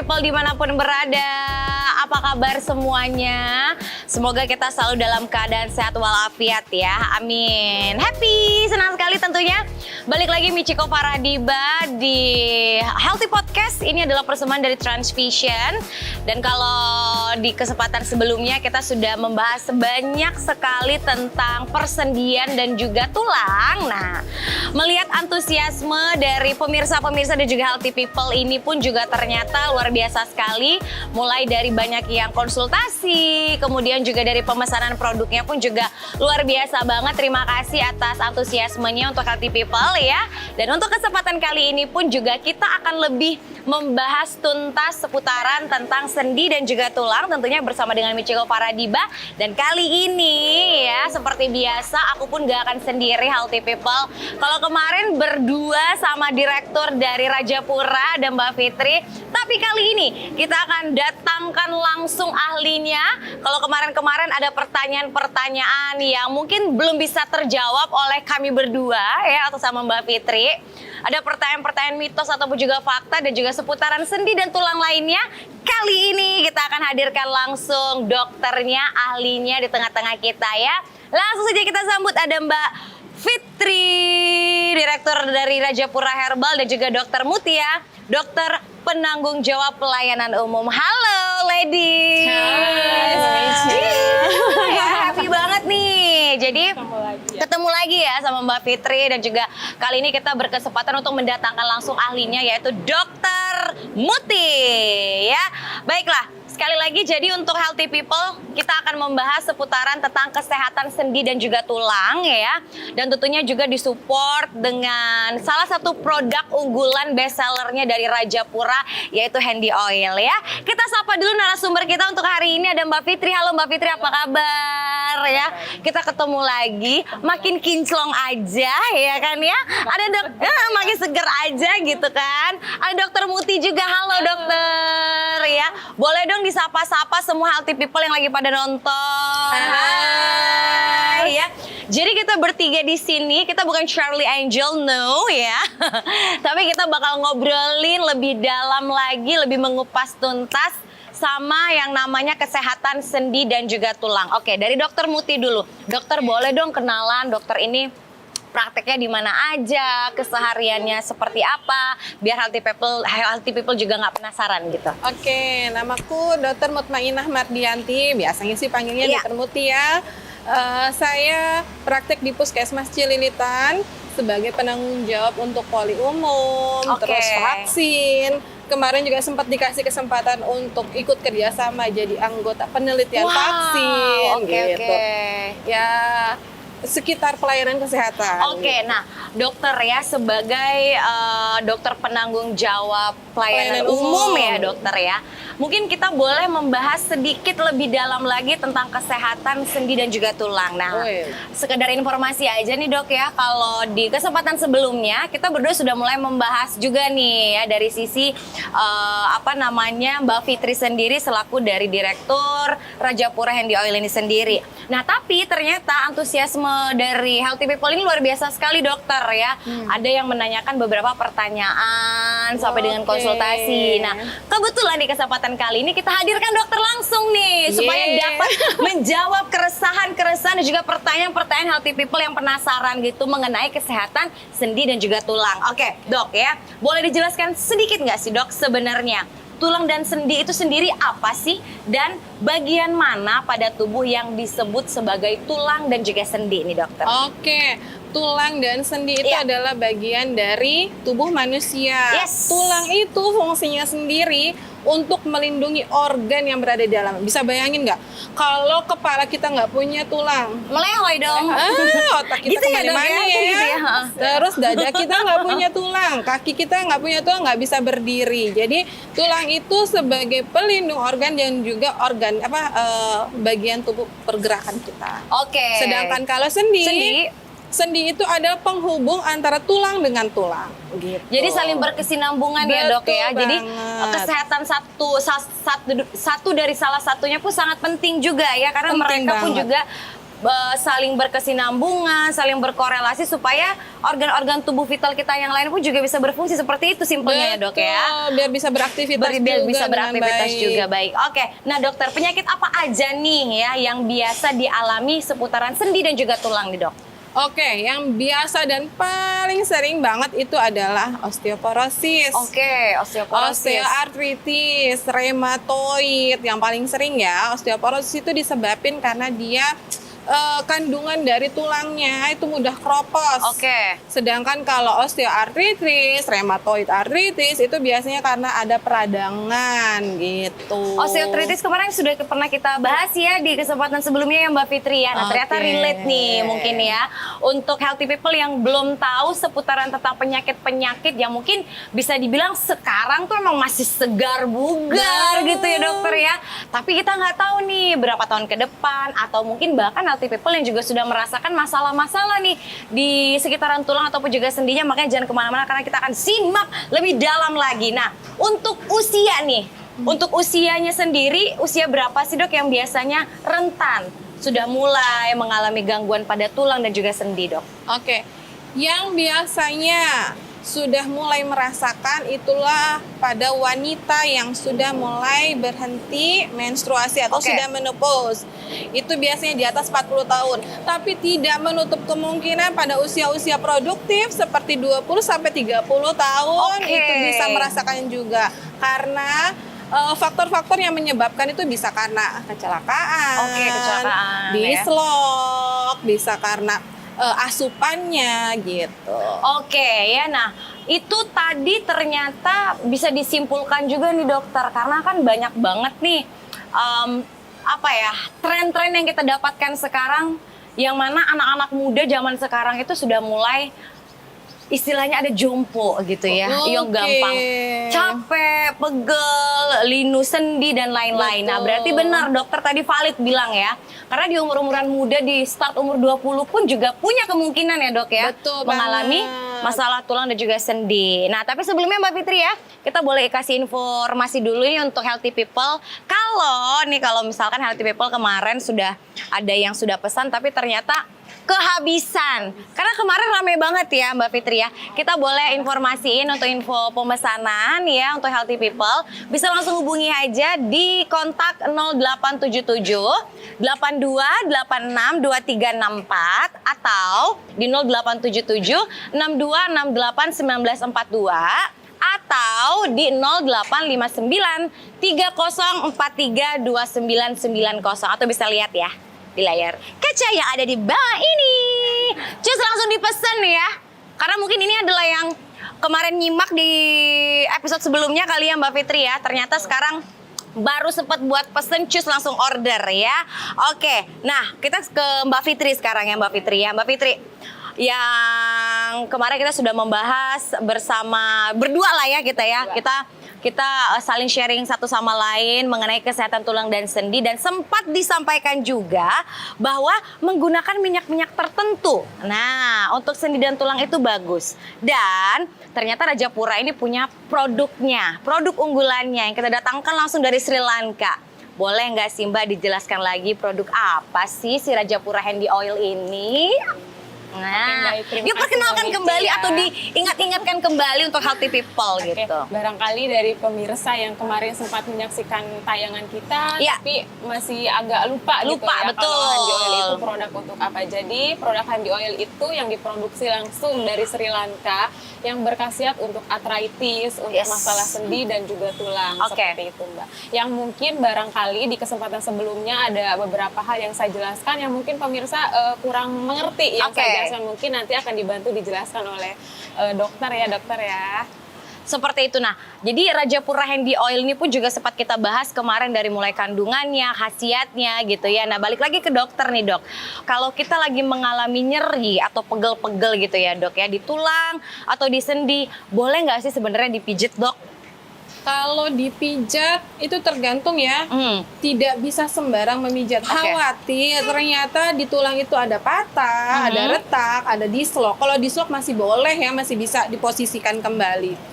People dimanapun berada. Apa kabar semuanya? Semoga kita selalu dalam keadaan sehat walafiat ya. Amin. Happy, senang sekali tentunya. Balik lagi Michiko Faradiba di Healthy Podcast. Ini adalah persembahan dari Transvision. Dan kalau di kesempatan sebelumnya kita sudah membahas banyak sekali tentang persendian dan juga tulang. Nah, melihat antusiasme dari pemirsa-pemirsa dan juga Healthy People ini pun juga ternyata luar biasa sekali. Mulai dari banyak yang konsultasi, kemudian juga dari pemesanan produknya pun juga luar biasa banget. Terima kasih atas antusiasmenya untuk Healthy People ya. Dan untuk kesempatan kali ini pun juga kita akan lebih membahas tuntas seputaran tentang sendi dan juga tulang, tentunya bersama dengan Michiko Faradiba. Dan kali ini ya, seperti biasa aku pun gak akan sendiri Healthy People. Kalau kemarin berdua sama direktur dari Rajapura dan Mbak Fitri, tapi kali ini kita akan datangkan langsung ahlinya. Kalau kemarin-kemarin ada pertanyaan-pertanyaan yang mungkin belum bisa terjawab oleh kami berdua ya, atau sama Mbak Fitri. Ada pertanyaan-pertanyaan mitos ataupun juga fakta dan juga seputaran sendi dan tulang lainnya. Kali ini kita akan hadirkan langsung dokternya, ahlinya di tengah-tengah kita ya. Langsung saja kita sambut, ada Mbak Fitri, Direktur dari Rajapura Herbal, dan juga Dokter Mutia, dokter penanggung jawab pelayanan umum. Halo ladies. Ya, happy banget nih. Jadi ketemu lagi ya sama Mbak Fitri, dan juga kali ini kita berkesempatan untuk mendatangkan langsung ahlinya, yaitu Dokter Muti ya. Baiklah. Sekali lagi, jadi untuk Healthy People, kita akan membahas seputaran tentang kesehatan sendi dan juga tulang ya. Dan tentunya juga disupport dengan salah satu produk unggulan bestsellernya dari Rajapura, yaitu Handy Oil ya. Kita sapa dulu narasumber kita untuk hari ini, ada Mbak Fitri. Halo Mbak Fitri, apa kabar ya? Kita ketemu lagi, makin kinclong aja ya kan ya. Ada makin seger aja gitu kan. Ada Dokter Muti juga. Halo dokter ya. Boleh dong disapa-sapa semua Healthy People yang lagi pada nonton. Hai ya. Jadi kita bertiga di sini, kita bukan Charlie Angel, no ya. Tapi kita bakal ngobrolin lebih dalam lagi, lebih mengupas tuntas sama yang namanya kesehatan sendi dan juga tulang. Oke, dari Dokter Muti dulu. Dokter, boleh dong kenalan dokter ini prakteknya di mana aja, kesehariannya seperti apa, biar Healthy People juga nggak penasaran gitu. Oke, namaku Dr. Mutmainah Mardianti, biasanya sih panggilnya Dr. Muti ya. Saya praktek di Puskesmas Cililitan sebagai penanggung jawab untuk poli umum, terus vaksin. Kemarin juga sempat dikasih kesempatan untuk ikut kerjasama jadi anggota penelitian vaksin gitu. Ya, sekitar pelayanan kesehatan. Oke, nah dokter ya, sebagai dokter penanggung jawab pelayanan umum ya dokter ya. Mungkin kita boleh membahas sedikit lebih dalam lagi tentang kesehatan sendi dan juga tulang. Nah, sekedar informasi aja nih dok ya, kalau di kesempatan sebelumnya kita berdua sudah mulai membahas juga nih ya dari sisi Mbak Fitri sendiri selaku dari Direktur Rajapura Handy Oil ini sendiri. Nah, tapi ternyata antusiasme dari Healthy People ini luar biasa sekali dokter ya. Ada yang menanyakan beberapa pertanyaan sampai dengan konsultasi. Nah, kebetulan di kesempatan kali ini kita hadirkan dokter langsung nih supaya dapat menjawab keresahan-keresahan dan juga pertanyaan-pertanyaan Healthy People yang penasaran gitu mengenai kesehatan sendi dan juga tulang. Oke, dok ya, boleh dijelaskan sedikit nggak sih dok sebenarnya tulang dan sendi itu sendiri apa sih, dan bagian mana pada tubuh yang disebut sebagai tulang dan juga sendi nih dokter? Oke, tulang dan sendi itu adalah bagian dari tubuh manusia. Tulang itu fungsinya sendiri untuk melindungi organ yang berada di dalam. Bisa bayangin nggak? Kalau kepala kita nggak punya tulang, melehoi dong. Otak kita gitu kemana-mana ya. Terus dada kita nggak punya tulang, kaki kita nggak punya tulang, nggak bisa berdiri. Jadi tulang itu sebagai pelindung organ dan juga organ bagian tubuh pergerakan kita. Oke. Sedangkan kalau sendi itu adalah penghubung antara tulang dengan tulang. Gitu. Jadi saling berkesinambungan ya dok ya. Jadi kesehatan satu dari salah satunya pun sangat penting juga ya, karena penting mereka pun juga saling berkesinambungan, saling berkorelasi supaya organ-organ tubuh vital kita yang lain pun juga bisa berfungsi seperti itu simpelnya ya dok ya. Biar bisa beraktivitas Biar juga bisa dengan beraktivitas baik. juga baik. Oke, nah dokter, penyakit apa aja nih ya yang biasa dialami seputaran sendi dan juga tulang nih dok? Oke, yang biasa dan paling sering banget itu adalah osteoporosis. Oke, osteoporosis. Osteoartritis, rheumatoid, yang paling sering ya. Osteoporosis itu disebabkan karena dia kandungan dari tulangnya itu mudah kropos. Oke. Sedangkan kalau osteoartritis, rheumatoid arthritis itu biasanya karena ada peradangan gitu. Osteoartritis kemarin sudah pernah kita bahas ya di kesempatan sebelumnya ya Mbak Fitri ya. Nah ternyata Oke. relate nih mungkin ya. Untuk healthy people yang belum tahu seputaran tentang penyakit-penyakit yang mungkin bisa dibilang sekarang tuh emang masih segar bugar gitu ya dokter ya. Tapi kita nggak tahu nih berapa tahun ke depan atau mungkin bahkan healthy people yang juga sudah merasakan masalah-masalah nih di sekitaran tulang ataupun juga sendinya. Makanya jangan kemana-mana karena kita akan simak lebih dalam lagi. Nah untuk usia nih, untuk usianya sendiri, usia berapa sih dok yang biasanya rentan sudah mulai mengalami gangguan pada tulang dan juga sendi dok? Oke, yang biasanya sudah mulai merasakan itulah pada wanita yang sudah mulai berhenti menstruasi atau Oke. sudah menopause. Itu biasanya di atas 40 tahun. Tapi tidak menutup kemungkinan pada usia-usia produktif seperti 20 sampai 30 tahun Oke. itu bisa merasakan juga. Karena faktor-faktor yang menyebabkan itu bisa karena kecelakaan, Oke, kecelakaan, dislok, bisa karena asupannya gitu. Oke ya, nah itu tadi ternyata bisa disimpulkan juga nih dokter karena kan banyak banget nih apa ya tren-tren yang kita dapatkan sekarang yang mana anak-anak muda zaman sekarang itu sudah mulai istilahnya ada jompo gitu ya, yang gampang capek, pegel, linu sendi dan lain-lain. Nah, berarti benar dokter tadi valid bilang ya. Karena di umur-umuran muda di start umur 20 pun juga punya kemungkinan ya, Dok ya, Betul mengalami banget. masalah tulang dan juga sendi. Nah, tapi sebelumnya Mbak Fitri ya, kita boleh kasih informasi dulu nih untuk healthy people. Kalau misalkan healthy people kemarin sudah ada yang sudah pesan tapi ternyata kehabisan. Karena kemarin rame banget ya Mbak Fitri ya. Kita boleh informasiin untuk info pemesanan ya untuk healthy people. Bisa langsung hubungi aja di kontak 0877 82 86 2364 atau di 0877 62 68 1942 atau di 0859 3043 2990 atau bisa lihat ya di layar kaca yang ada di bawah ini. Cus langsung dipesan ya. Karena mungkin ini adalah yang kemarin nyimak di episode sebelumnya kali ya Mbak Fitri ya. Ternyata sekarang baru sempat buat pesen, cus langsung order ya. Oke, nah kita ke Mbak Fitri sekarang ya Mbak Fitri ya. Mbak Fitri, yang kemarin kita sudah membahas bersama berdua lah ya kita ya. Kita saling sharing satu sama lain mengenai kesehatan tulang dan sendi dan sempat disampaikan juga bahwa menggunakan minyak-minyak tertentu. Nah, untuk sendi dan tulang itu bagus. Dan ternyata Rajapura ini punya produknya, produk unggulannya yang kita datangkan langsung dari Sri Lanka. Boleh nggak sih Mbak dijelaskan lagi produk apa sih si Rajapura Handy Oil ini? Nah, Oke, baik. Terima yuk kasih, perkenalkan Mbak kembali Mici, ya. atau diingat-ingatkan kembali untuk healthy people Oke, gitu. barangkali dari pemirsa yang kemarin sempat menyaksikan tayangan kita, Iya. tapi masih agak lupa gitu Lupa, ya, betul. kalau Handi Oil itu produk untuk apa. Jadi produk Handi Oil itu yang diproduksi langsung dari Sri Lanka, yang berkhasiat untuk arthritis, untuk Yes. masalah sendi dan juga tulang, Oke. seperti itu Mbak. Yang mungkin barangkali di kesempatan sebelumnya ada beberapa hal yang saya jelaskan yang mungkin pemirsa kurang mengerti yang Oke. saya jelaskan, mungkin nanti akan dibantu dijelaskan oleh dokter ya. Seperti itu. Nah, jadi Rajapura Handy Oil ini pun juga sempat kita bahas kemarin dari mulai kandungannya, khasiatnya gitu ya. Nah, balik lagi ke dokter nih dok. Kalau kita lagi mengalami nyeri atau pegel-pegel gitu ya dok ya, di tulang atau di sendi, boleh nggak sih sebenarnya dipijit dok? Kalau dipijat itu tergantung ya. Hmm. Tidak bisa sembarang memijat. Oke. Khawatir ternyata di tulang itu ada patah, ada retak, ada dislok. Kalau dislok masih boleh ya, masih bisa diposisikan kembali.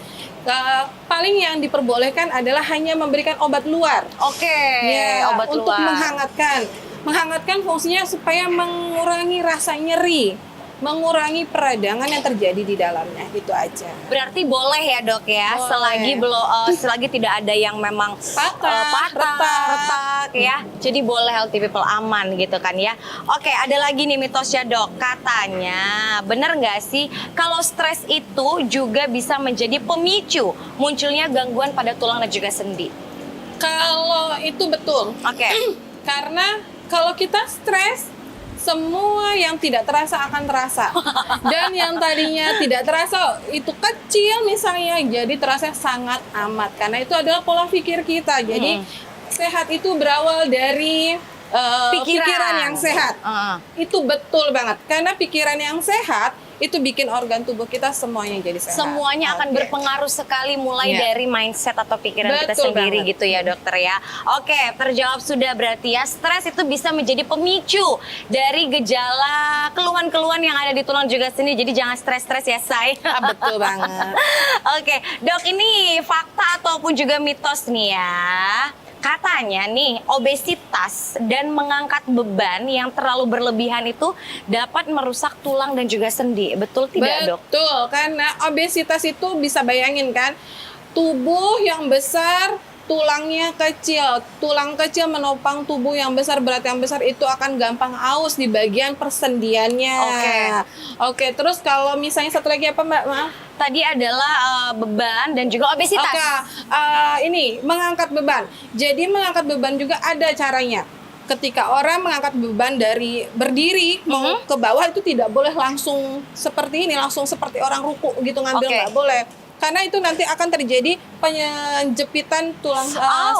Paling yang diperbolehkan adalah hanya memberikan obat luar. Oke, Ya, obat untuk luar. menghangatkan. Menghangatkan fungsinya supaya mengurangi rasa nyeri, mengurangi peradangan yang terjadi di dalamnya, itu aja. Berarti boleh ya dok ya, Boleh. selagi tidak ada yang memang Patah, retak ya. Jadi boleh healthy people, aman gitu kan ya. Oke, ada lagi nih mitosnya dok. Katanya, bener nggak sih kalau stres itu juga bisa menjadi pemicu munculnya gangguan pada tulang dan juga sendi? Kalau itu betul. Oke. Karena kalau kita stres, semua yang tidak terasa akan terasa. Dan yang tadinya tidak terasa itu kecil misalnya, jadi terasa sangat amat. Karena itu adalah pola pikir kita. Jadi sehat itu berawal dari pikiran yang sehat. Itu betul banget. Karena pikiran yang sehat itu bikin organ tubuh kita semuanya jadi sehat. Semuanya akan berpengaruh sekali mulai dari mindset atau pikiran kita sendiri gitu ya dokter ya. Oke, terjawab sudah berarti ya. Stres itu bisa menjadi pemicu dari gejala keluhan-keluhan yang ada di tulang juga sendi. Jadi jangan stres-stres ya, say. Betul banget. Oke, dok, ini fakta ataupun juga mitos nih ya. Katanya nih, obesitas dan mengangkat beban yang terlalu berlebihan itu dapat merusak tulang dan juga sendi. Betul tidak, dok? Betul, karena obesitas itu bisa bayangin kan, tubuh yang besar, tulangnya kecil. Tulang kecil menopang tubuh yang besar, berat yang besar, itu akan gampang aus di bagian persendiannya. Oke, terus kalau misalnya satu lagi apa Mbak? Maaf. Tadi adalah beban dan juga obesitas. Ini mengangkat beban. Jadi mengangkat beban juga ada caranya. Ketika orang mengangkat beban dari berdiri mau ke bawah itu tidak boleh langsung seperti ini, langsung seperti orang ruku gitu ngambil, nggak boleh. Karena itu nanti akan terjadi penjepitan tulang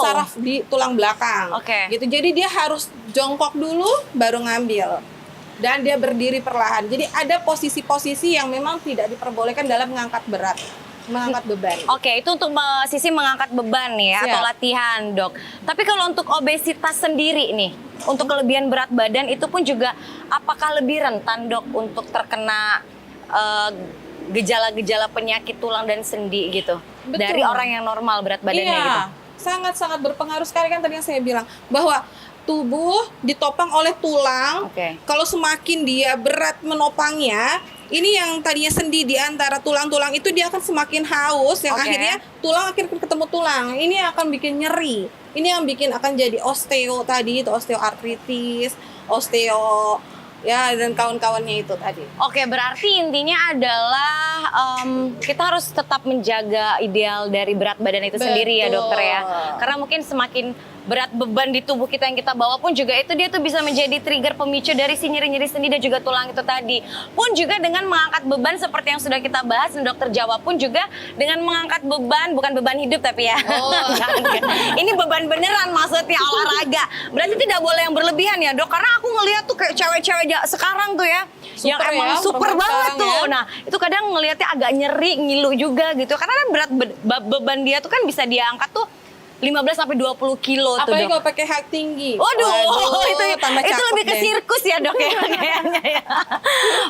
saraf di tulang belakang. Gitu. Jadi dia harus jongkok dulu baru ngambil. Dan dia berdiri perlahan. Jadi ada posisi-posisi yang memang tidak diperbolehkan dalam mengangkat berat, mengangkat beban. Oke, itu untuk sisi mengangkat beban ya, atau latihan, dok. Tapi kalau untuk obesitas sendiri nih, untuk kelebihan berat badan itu pun juga apakah lebih rentan, dok, untuk terkena gejala-gejala penyakit tulang dan sendi gitu? Betul. Dari orang yang normal berat badannya gitu? Sangat-sangat berpengaruh sekali kan tadi yang saya bilang bahwa tubuh ditopang oleh tulang. Kalau semakin dia berat menopangnya, ini yang tadinya sendi di antara tulang-tulang itu dia akan semakin haus, yang akhirnya tulang akhirnya ketemu tulang. Ini akan bikin nyeri. Ini yang bikin akan jadi osteo tadi, itu osteoartritis, osteo dan kawan-kawannya itu tadi. Oke, berarti intinya adalah kita harus tetap menjaga ideal dari berat badan itu sendiri ya dokter ya. Karena mungkin semakin berat beban di tubuh kita yang kita bawa pun juga itu dia tuh bisa menjadi trigger pemicu dari si nyeri-nyeri sendi dan juga tulang itu tadi. Pun juga dengan mengangkat beban seperti yang sudah kita bahas dan dokter jawab pun juga dengan mengangkat beban, bukan beban hidup tapi ya. Ini beban beneran maksudnya olahraga. Berarti tidak boleh yang berlebihan ya dok, karena aku ngeliat tuh kayak cewek-cewek sekarang tuh ya, yang emang super banget tuh. Nah itu kadang ngeliatnya agak nyeri, ngilu juga gitu. Karena kan berat beban dia tuh kan bisa dia angkat tuh 15-20 kilo tuh dok. Apalagi kalau pakai hak tinggi. Waduh, itu lebih ke deh. Sirkus ya dok ya kayaknya ya.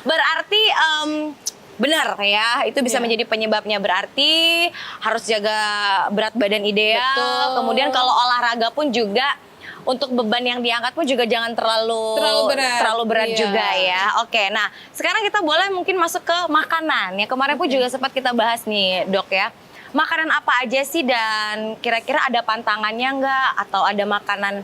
Berarti benar ya, itu bisa menjadi penyebabnya. Berarti harus jaga berat badan ideal. Kemudian kalau olahraga pun juga untuk beban yang diangkat pun juga jangan terlalu berat juga ya. Oke, nah sekarang kita boleh mungkin masuk ke makanan. Ya kemarin pun juga sempat kita bahas nih dok ya. Makanan apa aja sih dan kira-kira ada pantangannya nggak? Atau ada makanan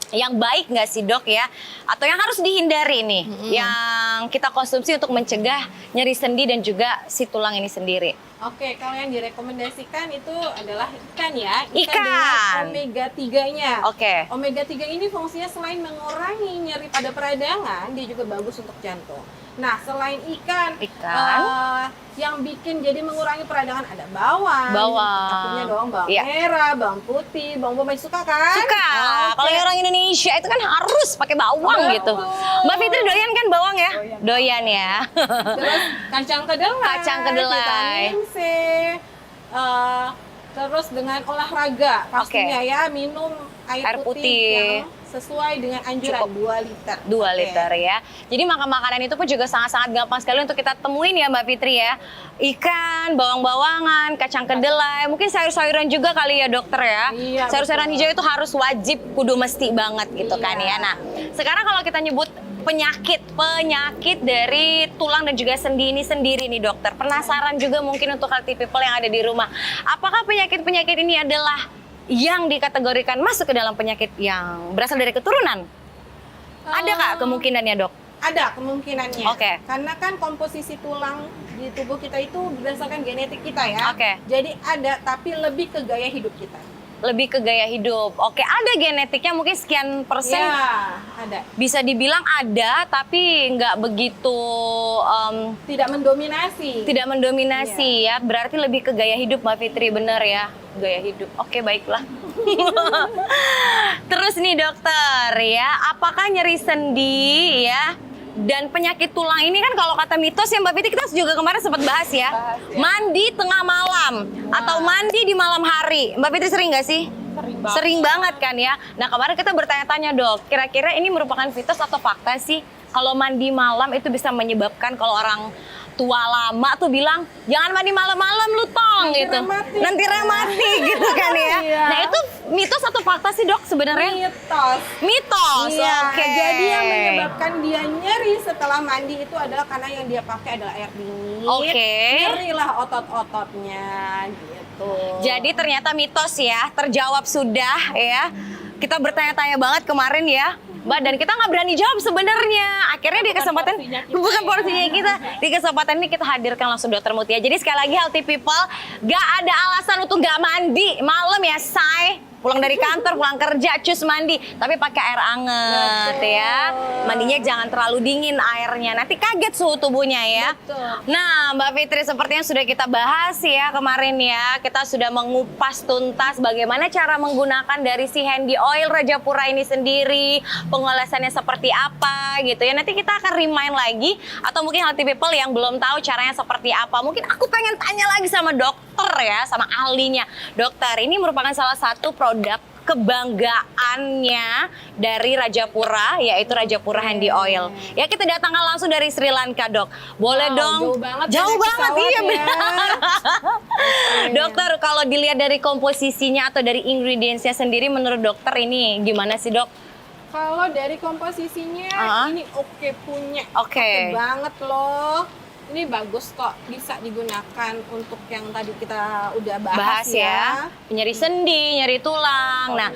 yang baik nggak sih dok ya? Atau yang harus dihindari nih yang kita konsumsi untuk mencegah nyeri sendi dan juga si tulang ini sendiri? Oke, kalau yang direkomendasikan itu adalah ikan ya. Ikan dengan omega 3-nya. Omega 3 ini fungsinya selain mengurangi nyeri pada peradangan, dia juga bagus untuk jantung. Nah, selain ikan yang bikin jadi mengurangi peradangan ada bawang. Tentunya dong bawang merah, bawang putih, bawang bombay, suka kan? Suka. Kalau orang Indonesia itu kan harus pakai bawang gitu. Mbak Fitri doyan kan bawang ya? Doyan ya. Terus kacang kedelai, vitamin C, terus dengan olahraga pastinya ya, minum air putih yang sesuai dengan anjuran Cukup. 2 liter. 2 Oke. liter ya. Jadi makanan itu pun juga sangat-sangat gampang sekali untuk kita temuin ya Mbak Fitri ya. Ikan, bawang-bawangan, kacang kedelai, mungkin sayur-sayuran juga kali ya dokter ya. Iya, Sayur-sayuran betul. hijau itu harus wajib, kudu mesti banget gitu kan Iya. ya. Nah, sekarang kalau kita nyebut penyakit dari tulang dan juga sendi ini sendiri nih dokter. Penasaran juga mungkin untuk healthy people yang ada di rumah. Apakah penyakit-penyakit ini adalah yang dikategorikan masuk ke dalam penyakit yang berasal dari keturunan? Ada kak kemungkinannya dok? Ada kemungkinannya. Oke. Karena kan komposisi tulang di tubuh kita itu berdasarkan genetik kita ya. Oke. Jadi ada, tapi lebih ke gaya hidup kita. Lebih ke gaya hidup. Oke, ada genetiknya mungkin sekian persen. Ya, ada. Bisa dibilang ada, tapi nggak begitu Tidak mendominasi. tidak mendominasi ya. Berarti lebih ke gaya hidup Mbak Fitri, bener ya? Gaya hidup. Oke, baiklah. Terus nih dokter ya, apakah nyeri sendi ya dan penyakit tulang ini kan kalau kata mitos ya Mbak Fitri, kita juga kemarin sempat bahas ya. Mandi tengah malam atau mandi di malam hari. Mbak Fitri sering nggak sih? Sering banget kan ya. Nah kemarin kita bertanya-tanya dok, kira-kira ini merupakan mitos atau fakta sih? Kalau mandi malam itu bisa menyebabkan kalau orang tua lama tuh bilang jangan mandi malam-malam lu tong Nanti gitu. rematik. Nanti rematik gitu kan ya. Iya. Nah itu mitos atau fakta sih dok sebenarnya? Mitos. Mitos. Iya, Oke. jadi yang menyebabkan dia nyeri setelah mandi itu adalah karena yang dia pakai adalah air dingin. Oke. Nyerilah otot-ototnya gitu. Jadi ternyata mitos ya, terjawab sudah ya. Kita bertanya-tanya banget kemarin ya, Mbak, dan kita nggak berani jawab sebenarnya. Akhirnya di kesempatan porsinya kita bukan ya. porsinya kita. Di kesempatan ini kita hadirkan langsung Dokter Mutia. Jadi sekali lagi healthy people, gak ada alasan untuk gak mandi malam ya, say. Pulang dari kantor, pulang kerja, cus mandi, tapi pakai air anget ya. Mandinya jangan terlalu dingin airnya, nanti kaget suhu tubuhnya ya. Betul. Nah, Mbak Fitri seperti yang sudah kita bahas ya kemarin ya, kita sudah mengupas tuntas bagaimana cara menggunakan dari si Handy Oil Rajapura ini sendiri, pengolesannya seperti apa gitu ya. Nanti kita akan remind lagi atau mungkin healthy people yang belum tahu caranya seperti apa. Mungkin aku pengen tanya lagi sama dokter ya, sama ahlinya. Dokter, ini merupakan salah satu produk kebanggaannya dari Rajapura, yaitu Rajapura Handy Oil. Ya kita datangkan langsung dari Sri Lanka dok. Boleh Wow, dong? jauh banget Jauh naik banget, pesawat iya ya. benar. Dokter, kalau dilihat dari komposisinya atau dari ingredientsnya sendiri, menurut dokter ini gimana sih dok? Kalau dari komposisinya ini oke punya. Oke. Banget loh. Ini bagus kok, bisa digunakan untuk yang tadi kita udah bahas, ya. Nyeri sendi, nyeri tulang. Nah,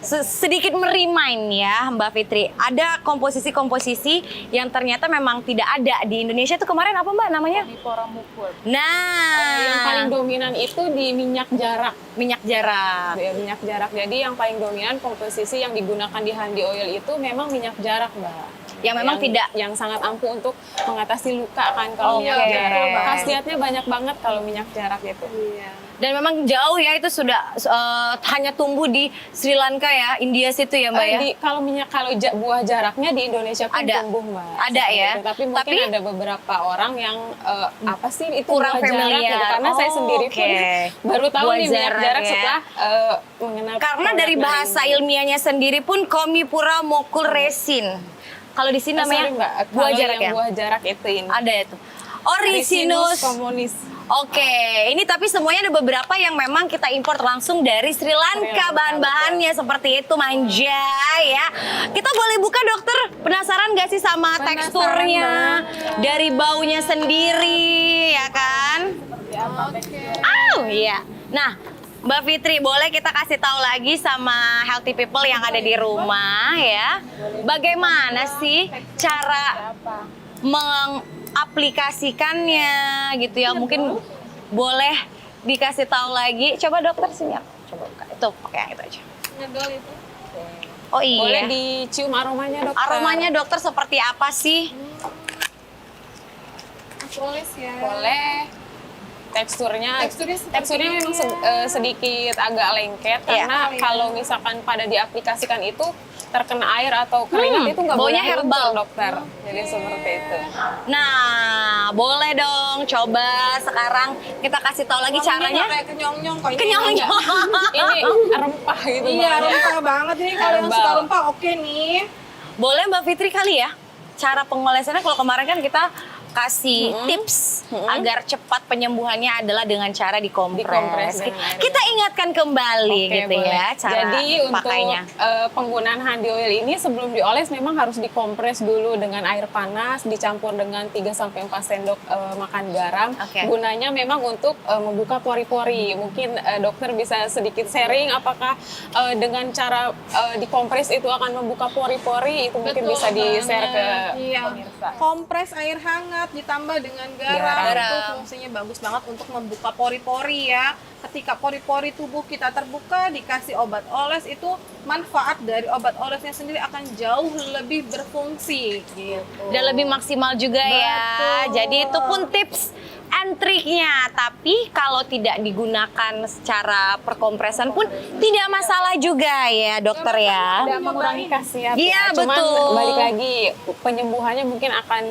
sedikit meremind ya Mbak Fitri, ada komposisi-komposisi yang ternyata memang tidak ada di Indonesia. Itu kemarin apa Mbak namanya? Pora mukul. Nah, Yang paling dominan itu di minyak jarak. minyak jarak. Ya, minyak jarak. Jadi yang paling dominan komposisi yang digunakan di Handy Oil itu memang minyak jarak, Mbak. Yang memang tidak yang sangat ampuh untuk mengatasi luka kan kalau Oke. minyak jarak. Khasiatnya banyak banget kalau minyak jarak itu. Iya. dan memang jauh ya, itu sudah hanya tumbuh di Sri Lanka ya, India situ ya Mbak ya. Kalau buah jaraknya di Indonesia pun Ada. tumbuh, Mbak. Ada Seperti ya. itu. Tapi mungkin ada beberapa orang yang apa sih itu Kurang buah jarak familiar. gitu. Karena saya Oh, sendiri pun oke. baru tahu Buah nih minyak jarak jarak ya. setelah mengenal Karena produk dari bahasa ini. ilmiahnya sendiri pun Komipura mokul resin. Kalau di sini namanya Sorry, Mbak. buah Kalau jarak yang ya. buah jarak itu ini. Ada itu. Orisinus. communis. Oke, ini tapi semuanya ada beberapa yang memang kita import langsung dari Sri Lanka, bahan-bahannya seperti itu, manja ya. Kita boleh buka dokter, penasaran gak sih sama Penasaran teksturnya, banget. dari baunya sendiri ya kan? Iya. Nah, Mbak Fitri, boleh kita kasih tahu lagi sama healthy people yang ada di rumah ya, bagaimana sih cara mengaplikasikannya gitu ya? Mungkin boleh dikasih tahu lagi. Coba dokter sini, coba buka. Itu pakai yang itu aja. Ngedol itu. Oh iya. Boleh dicium aromanya, dokter. Aromanya dokter seperti apa sih? Aku oles ya. Boleh. Teksturnya Teksturnya memang sedikit agak lengket Iya. karena kalau misalkan pada diaplikasikan itu terkena air atau keringat itu nggak baunya boleh herbal. luntur, dokter. Jadi seperti itu. Nah, boleh dong coba sekarang kita kasih tahu lagi Wanginya caranya. nggak kayak kenyong-nyong kok. Ini Kenyang-nyong. Ini rempah gitu. Iya, baunya. rempah banget ini. Kalau yang Herbal. suka rempah oke nih. Boleh Mbak Fitri kali ya? Cara pengolesannya kalau kemarin kan kita kasih tips agar cepat penyembuhannya adalah dengan cara dikompres. Dikompres dengan air. Kita ingatkan kembali Oke, gitu boleh. ya cara Jadi pakainya. untuk penggunaan handi oil ini sebelum dioles memang harus dikompres dulu dengan air panas dicampur dengan 3-4 sendok makan garam. Oke. Gunanya memang untuk membuka pori-pori. Mungkin dokter bisa sedikit sharing apakah dengan cara dikompres itu akan membuka pori-pori, itu mungkin bisa di-share ke Iya. pemirsa. Kompres air hangat ditambah dengan garam, Garam. itu fungsinya bagus banget untuk membuka pori-pori ya. Ketika pori-pori tubuh kita terbuka, dikasih obat oles, itu manfaat dari obat olesnya sendiri akan jauh lebih berfungsi gitu. Dan lebih maksimal juga ya. Betul. Jadi itu pun tips and triknya. Tapi kalau tidak digunakan secara perkompresan pun tidak masalah juga ya dokter ya. Tidak mengurangi khasiat Iya, ya. Cuman betul. balik lagi penyembuhannya mungkin akan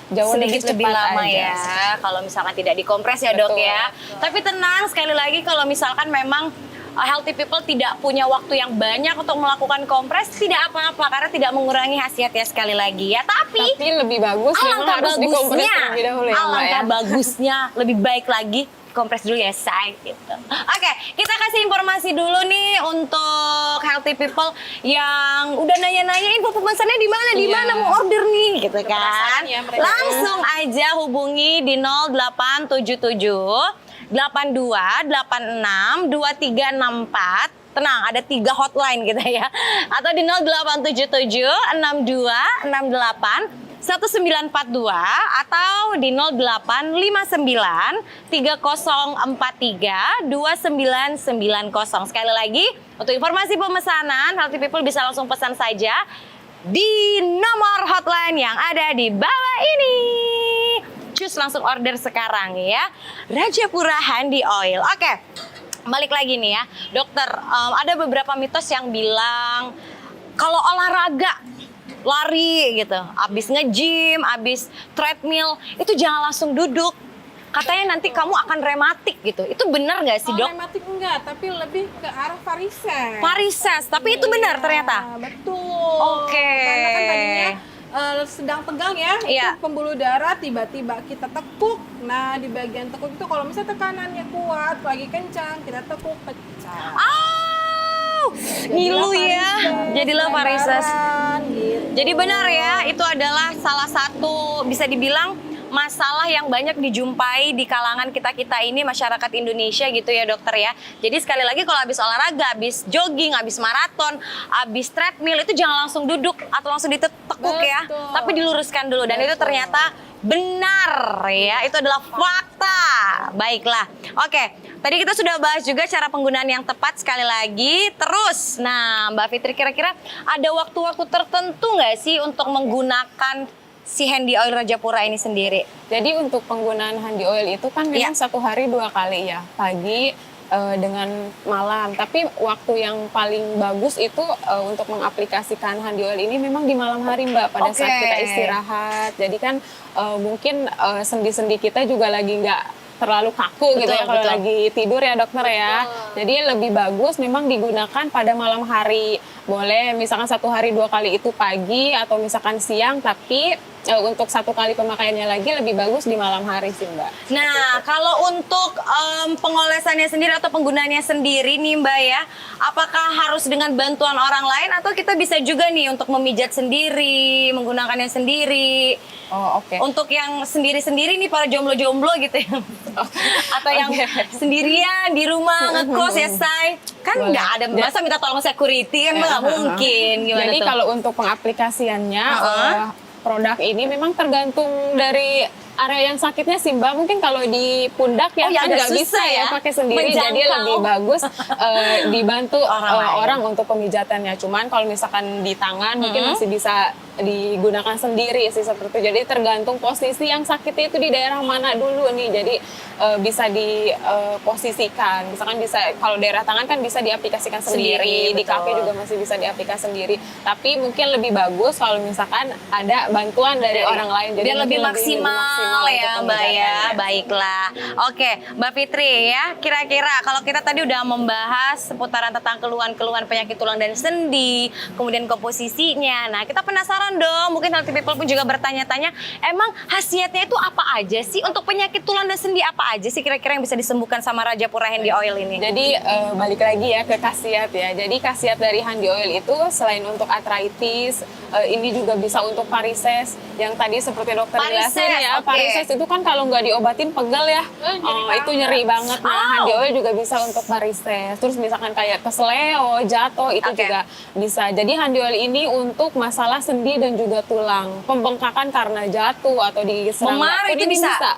jauh Sedikit lebih cepat lama aja. ya kalau misalkan tidak dikompres ya dok Betul. ya. Tapi tenang, sekali lagi kalau misalkan memang healthy people tidak punya waktu yang banyak untuk melakukan kompres, tidak apa-apa karena tidak mengurangi khasiatnya sekali lagi ya. Tapi lebih bagus memang alangkah harus dikompres bagusnya, terlebih dahulu ya Mbak ya. alangkah bagusnya, lebih baik lagi kompres dulu ya say gitu. Oke, kita kasih informasi dulu nih untuk healthy people yang udah nanya-nanya info pemesannya di mana, di Iya. mana mau order nih gitu kan. perasaan ya mereka. Langsung aja hubungi di 0877 82 86 2364. Tenang, ada 3 hotline kita ya. Atau di 0877 62 68 1942 atau di 0859 3043 2990. Sekali lagi, untuk informasi pemesanan, Healthy People bisa langsung pesan saja di nomor hotline yang ada di bawah ini. Cus langsung order sekarang ya. Rajapura Handi Oil. Oke, balik lagi nih ya. Dokter, ada beberapa mitos yang bilang kalau olahraga lari gitu, abis nge-gym, abis treadmill, itu jangan langsung duduk. Katanya nanti kamu akan rematik gitu. Itu benar nggak sih Kalau dok? rematik enggak, tapi lebih ke arah varises. Varises, tapi itu benar ternyata. Betul. Oke. Karena kan tadinya sedang tegang ya, Iya. itu pembuluh darah tiba-tiba kita tekuk. Nah, di bagian tekuk itu kalau misalnya tekanannya kuat, lagi kencang, kita tekuk pecah. Ngilu ya, jadilah varises. lebaran, gitu. Jadi benar ya, itu adalah salah satu bisa dibilang masalah yang banyak dijumpai di kalangan kita-kita ini masyarakat Indonesia gitu ya dokter ya. Jadi sekali lagi kalau habis olahraga, habis jogging, habis maraton, habis treadmill itu jangan langsung duduk atau langsung ditekuk ya. Betul. Tapi diluruskan dulu dan itu ternyata benar ya. Itu adalah fakta. Baiklah. Oke, tadi kita sudah bahas juga cara penggunaan yang tepat sekali lagi. Terus, nah Mbak Fitri kira-kira ada waktu-waktu tertentu nggak sih untuk menggunakan si Handi Oil Rajapura ini sendiri? Jadi untuk penggunaan handi oil itu kan memang Iya. 1 hari 2 kali ya, pagi dengan malam. Tapi waktu yang paling bagus itu untuk mengaplikasikan handi oil ini memang di malam hari Mbak, pada saat Oke. kita istirahat. Jadi kan mungkin sendi-sendi kita juga lagi nggak terlalu kaku gitu Betul, ya kalau betul. lagi tidur ya dokter ya. Jadi lebih bagus memang digunakan pada malam hari. Boleh misalkan 1 hari 2 kali itu pagi atau misalkan siang, tapi untuk 1 kali pemakaiannya lagi lebih bagus di malam hari sih Mbak. Nah, kalau untuk pengolesannya sendiri atau penggunaannya sendiri nih Mbak ya, apakah harus dengan bantuan orang lain atau kita bisa juga nih untuk memijat sendiri, menggunakannya sendiri? Oh oke. Untuk yang sendiri-sendiri nih para jomblo-jomblo gitu ya. Atau yang sendirian di rumah ngekos ya say. Kan Boleh. nggak ada, masa minta tolong security kan nggak mungkin. Gimana Jadi tuh? kalau untuk pengaplikasiannya produk ini memang tergantung dari area yang sakitnya sih Mbak, mungkin kalau di pundak ya Oh, ya kan agak nggak bisa susah ya ya pakai sendiri, jadi menjangkau. lebih bagus dibantu Orang lain. orang untuk pemijatannya. Cuman kalau misalkan di tangan mungkin masih bisa digunakan sendiri sih seperti itu. Jadi tergantung posisi yang sakitnya itu di daerah mana dulu nih. Jadi bisa diposisikan. Misalkan bisa kalau daerah tangan kan bisa diaplikasikan sendiri, di betul. kaki juga masih bisa diaplikasikan sendiri. Tapi mungkin lebih bagus kalau misalkan ada bantuan dari orang lain. Jadi biar lebih mungkin maksimal ya untuk Mbak ya. pemijatannya. Baiklah. Oke, Mbak Fitri ya, kira-kira kalau kita tadi udah membahas seputaran tentang keluhan-keluhan penyakit tulang dan sendi, kemudian komposisinya. Nah, kita penasaran dong, mungkin healthy people pun juga bertanya-tanya, emang khasiatnya itu apa aja sih? Untuk penyakit tulang dan sendi apa aja sih kira-kira yang bisa disembuhkan sama Rajapura Handy Oil ini? Jadi balik lagi ya ke khasiat ya. Jadi khasiat dari Handy Oil itu selain untuk arthritis, ini juga bisa untuk varises. Yang tadi seperti dokter Varises, jelasin ya, oke. varises itu kan kalau nggak diobatin pegel ya. Itu nyeri banget. Nah, Handy Oil juga bisa untuk varises. Terus misalkan kayak kesleo, jatuh itu Oke. juga bisa. Jadi Handy Oil ini untuk masalah sendi dan juga tulang. Pembengkakan karena jatuh atau digigit serangga. Memar pun itu ini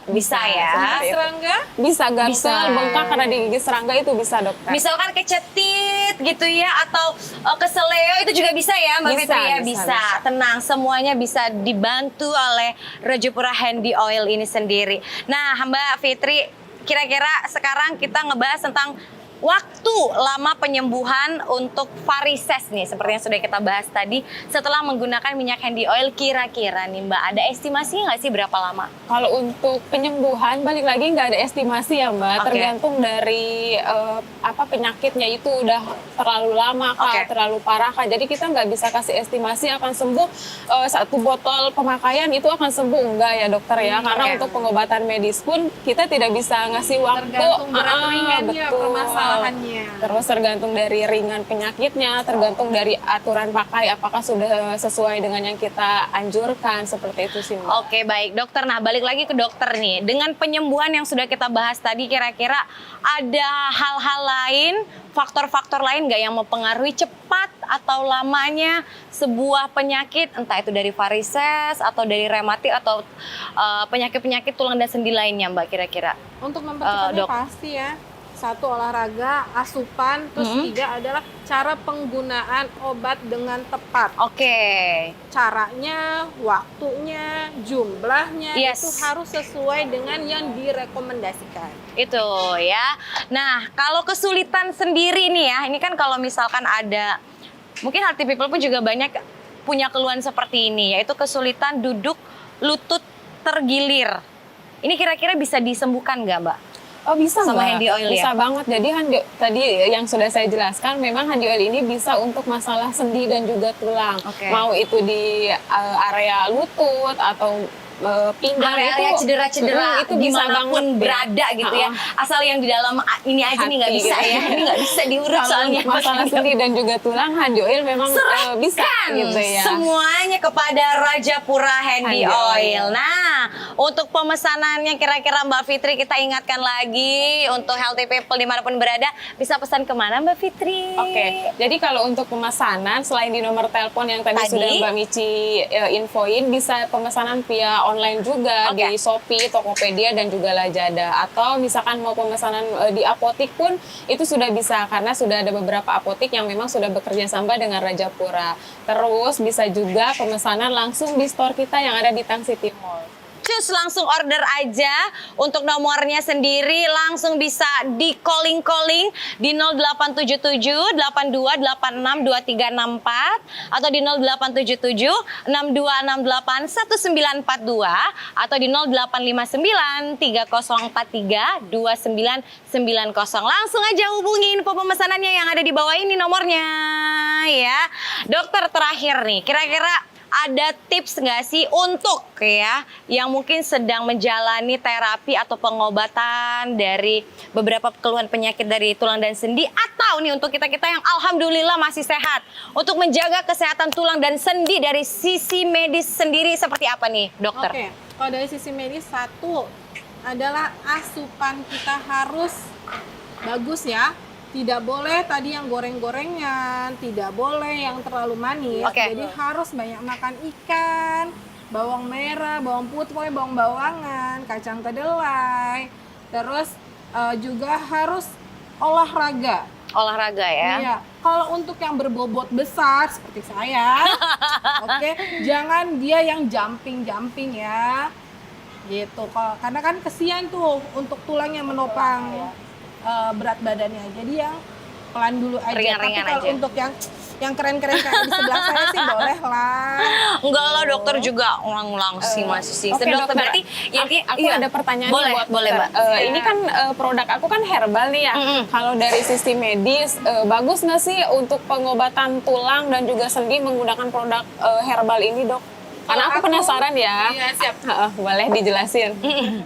bisa ya. seperti itu. Serangga? Bisa gatal, Bisa. bengkak karena digigit serangga itu bisa dokter. Misalkan kecetit gitu ya, atau keseleo itu juga bisa ya Mbak Bisa, Fitri ya? bisa. Tenang, semuanya bisa dibantu oleh Rajapura Handy Oil ini sendiri. Nah Mbak Fitri, kira-kira sekarang kita ngebahas tentang waktu lama penyembuhan untuk varises nih, seperti yang sudah kita bahas tadi. Setelah menggunakan minyak Handy Oil, kira-kira nih Mbak, ada estimasinya nggak sih berapa lama? Kalau untuk penyembuhan, balik lagi nggak ada estimasi ya Mbak, Oke. tergantung dari penyakitnya itu udah terlalu lama kah, Oke. terlalu parah kah. Jadi kita nggak bisa kasih estimasi akan sembuh 1 botol pemakaian itu akan sembuh, enggak ya dokter ya. Karena oke. untuk pengobatan medis pun kita tidak bisa ngasih waktu. Tergantung berat Ah, ringannya betul. permasalahannya. Terus tergantung dari ringan penyakitnya, tergantung dari aturan pakai apakah sudah sesuai dengan yang kita anjurkan, seperti itu sih Mbak. Oke baik dokter, nah balik lagi ke dokter nih. Dengan penyembuhan yang sudah kita bahas tadi, kira-kira ada hal-hal lain, faktor-faktor lain nggak yang mempengaruhi cepat atau lamanya sebuah penyakit, entah itu dari varises atau dari rematik atau penyakit-penyakit tulang dan sendi lainnya Mbak kira-kira? Untuk mempercepatnya Dok. pasti ya. 1 olahraga, asupan, terus 3 adalah cara penggunaan obat dengan tepat. Oke. Caranya, waktunya, jumlahnya Yes. itu harus sesuai dengan yang direkomendasikan. Itu ya. Nah, kalau kesulitan sendiri nih ya, ini kan kalau misalkan ada, mungkin healthy people pun juga banyak punya keluhan seperti ini, yaitu kesulitan duduk lutut tergilir. Ini kira-kira bisa disembuhkan nggak Mbak? Oh bisa Sama Mbak. Handy Oil bisa ya? banget. Jadi tadi yang sudah saya jelaskan, memang Handy Oil ini bisa untuk masalah sendi dan juga tulang. Oke. Mau itu di area lutut atau pinggang Area-area itu cedera-cedera itu bisa dimanapun banget ya. berada gitu ya. Asal yang di dalam ini aja nih nggak Hati bisa gitu. ya. Ini nggak bisa diurut Kalau soalnya. untuk masalah sendi dan juga tulang, Handy Oil memang bisa Serahkan gitu ya. semuanya kepada Rajapura Handy Handy Oil. Oil. Nah, untuk pemesanannya kira-kira Mbak Fitri kita ingatkan lagi untuk healthy people dimanapun berada, bisa pesan kemana Mbak Fitri? Oke, jadi kalau untuk pemesanan selain di nomor telepon yang tadi Tadi? sudah Mbak Mici infoin, bisa pemesanan via online juga Oke. di Shopee, Tokopedia dan juga Lazada. Atau misalkan mau pemesanan di apotik pun itu sudah bisa karena sudah ada beberapa apotik yang memang sudah bekerja sama dengan Rajapura. Terus bisa juga pemesanan langsung di store kita yang ada di Tang City Mall. Cus langsung order aja. Untuk nomornya sendiri langsung bisa di calling di 0877 82 86 2364 atau di 0877 6268 1942 atau di 0859 3043 2990. Langsung aja hubungi info pemesanannya yang ada di bawah ini nomornya ya. Dokter terakhir nih, kira-kira ada tips nggak sih untuk ya yang mungkin sedang menjalani terapi atau pengobatan dari beberapa keluhan penyakit dari tulang dan sendi, atau nih untuk kita-kita yang alhamdulillah masih sehat, untuk menjaga kesehatan tulang dan sendi dari sisi medis sendiri seperti apa nih dokter? Oke, kalau dari sisi medis, 1 adalah asupan kita harus bagus ya. Tidak boleh tadi yang goreng-gorengan, tidak boleh yang terlalu manis. Oke. Jadi harus banyak makan ikan, bawang merah, bawang putih, pokoknya bawang-bawangan, kacang kedelai. Terus juga harus olahraga. Olahraga ya. Iya, kalau untuk yang berbobot besar seperti saya, oke, jangan dia yang jumping ya, gitu. Karena kan kesian tuh untuk tulangnya menopang berat badannya. Jadi yang pelan dulu aja. Ringan-ringan Tapi kalau aja. untuk yang keren-keren kayak di sebelah saya sih boleh lah. Enggak lah, dokter juga ulang-ulang sih masih sih. Oke, Dokter dokter. berarti Aku iya. ada pertanyaan Boleh, nih buat boleh, dokter. Mbak. Ini kan produk aku kan herbal nih ya. Kalau dari sisi medis, bagus nggak sih untuk pengobatan tulang dan juga sendi menggunakan produk herbal ini, dok? Karena aku penasaran ya. Iya, siap. Boleh dijelasin.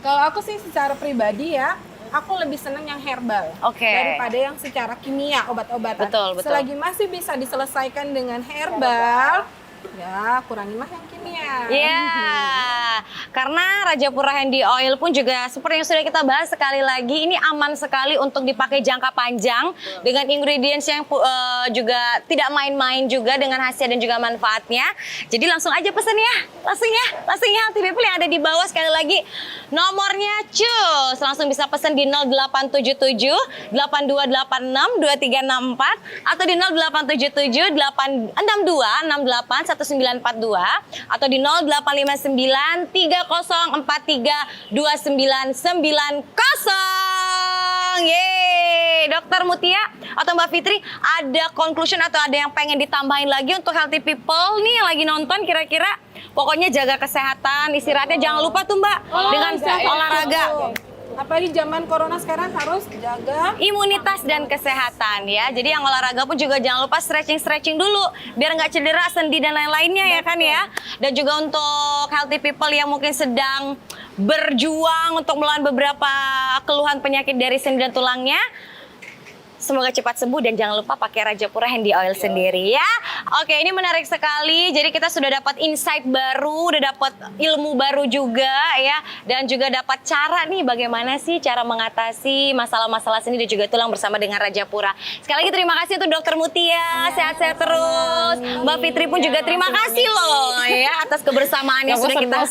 Kalau aku sih secara pribadi ya, aku lebih seneng yang herbal Oke. daripada yang secara kimia, obat-obatan. Betul. Selagi masih bisa diselesaikan dengan herbal, ya kurangi mah yang kimia. Iya, karena Rajapura Handy Oil pun juga seperti yang sudah kita bahas sekali lagi, ini aman sekali untuk dipakai jangka panjang dengan ingredients yang juga tidak main-main juga dengan hasil dan juga manfaatnya. Jadi langsung aja pesen ya, langsung ya Healthy People yang ada di bawah. Sekali lagi nomornya cus, langsung bisa pesen di 0877 8286 2364 atau di 0877 862 68 1942 atau di 0859 3043 2990. Yeay, Dokter Mutia atau Mbak Fitri, ada conclusion atau ada yang pengen ditambahin lagi untuk Healthy People nih yang lagi nonton kira-kira? Pokoknya jaga kesehatan, istirahatnya jangan lupa tuh Mbak dengan olahraga. Apalagi zaman corona sekarang harus jaga Imunitas dan kesehatan ya. Jadi yang olahraga pun juga jangan lupa stretching dulu biar nggak cedera sendi dan lain-lainnya ya kan ya. Dan juga untuk Healthy People yang mungkin sedang berjuang untuk melawan beberapa keluhan penyakit dari sendi dan tulangnya, semoga cepat sembuh dan jangan lupa pakai Rajapura Handy Oil sendiri ya. Oke, ini menarik sekali. Jadi kita sudah dapat insight baru, udah dapat ilmu baru juga ya. Dan juga dapat cara nih bagaimana sih cara mengatasi masalah-masalah sendi dan juga tulang bersama dengan Rajapura. Sekali lagi terima kasih untuk Dokter Mutia. Sehat-sehat terus. Mbak Fitri pun juga terima kasih loh ya atas kebersamaan yang sudah kita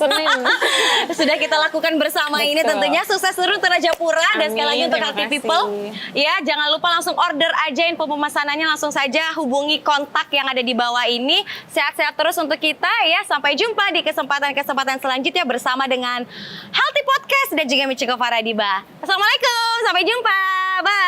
sudah kita lakukan bersama ini. Tentunya sukses terus untuk Rajapura dan sekali lagi untuk Healthy People. Ya, jangan lupa langsung order aja, info pemesanannya langsung saja hubungi kontak yang ada di bawah ini. Sehat-sehat terus untuk kita ya. Sampai jumpa di kesempatan-kesempatan selanjutnya bersama dengan Healthy Podcast dan juga Michiko Faradiba. Assalamualaikum, sampai jumpa. Bye.